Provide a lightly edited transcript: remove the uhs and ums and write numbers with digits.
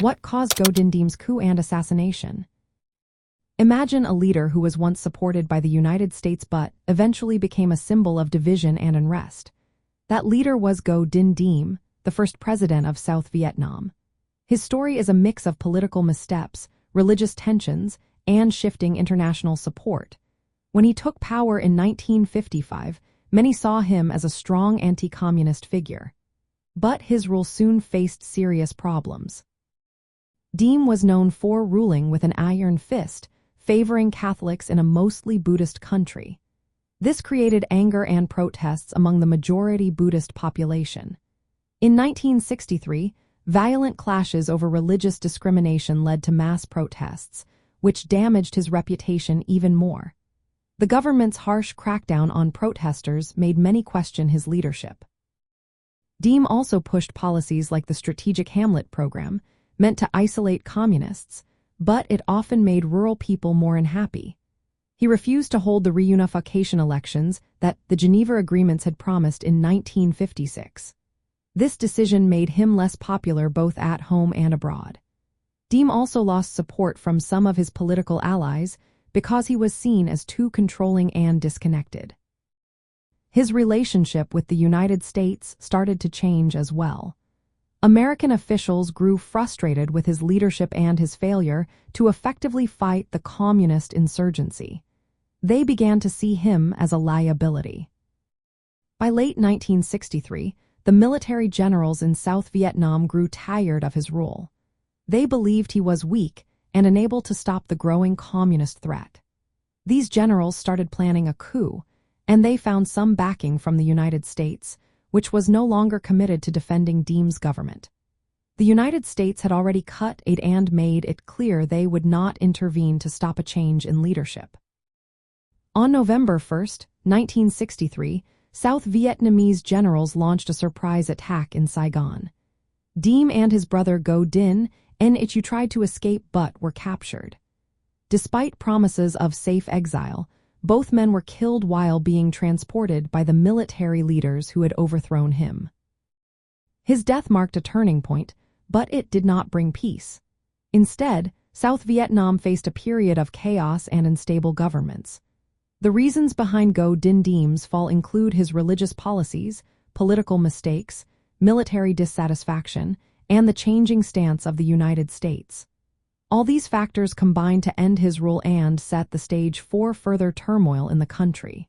What caused Ngo Dinh Diem's coup and assassination? Imagine a leader who was once supported by the United States but eventually became a symbol of division and unrest. That leader was Ngo Dinh Diem, the first president of South Vietnam. His story is a mix of political missteps, religious tensions, and shifting international support. When he took power in 1955, many saw him as a strong anti-communist figure. But his rule soon faced serious problems. Diem was known for ruling with an iron fist, favoring Catholics in a mostly Buddhist country. This created anger and protests among the majority Buddhist population. In 1963, violent clashes over religious discrimination led to mass protests, which damaged his reputation even more. The government's harsh crackdown on protesters made many question his leadership. Diem also pushed policies like the Strategic Hamlet program, meant to isolate communists, but it often made rural people more unhappy. He refused to hold the reunification elections that the Geneva Agreements had promised in 1956. This decision made him less popular both at home and abroad. Diem also lost support from some of his political allies because he was seen as too controlling and disconnected. His relationship with the United States started to change as well. American officials grew frustrated with his leadership and his failure to effectively fight the communist insurgency. They began to see him as a liability. By late 1963, the military generals in South Vietnam grew tired of his rule. They believed he was weak and unable to stop the growing communist threat. These generals started planning a coup, and they found some backing from the United States, which was no longer committed to defending Diem's government. The United States had already cut aid and made it clear they would not intervene to stop a change in leadership. On November 1, 1963, South Vietnamese generals launched a surprise attack in Saigon. Diem and his brother Ngo Dinh Diem tried to escape but were captured. Despite promises of safe exile, both men were killed while being transported by the military leaders who had overthrown him. His death marked a turning point, but it did not bring peace. Instead, South Vietnam faced a period of chaos and unstable governments. The reasons behind Ngo Dinh Diem's fall include his religious policies, political mistakes, military dissatisfaction, and the changing stance of the United States. All these factors combined to end his rule and set the stage for further turmoil in the country.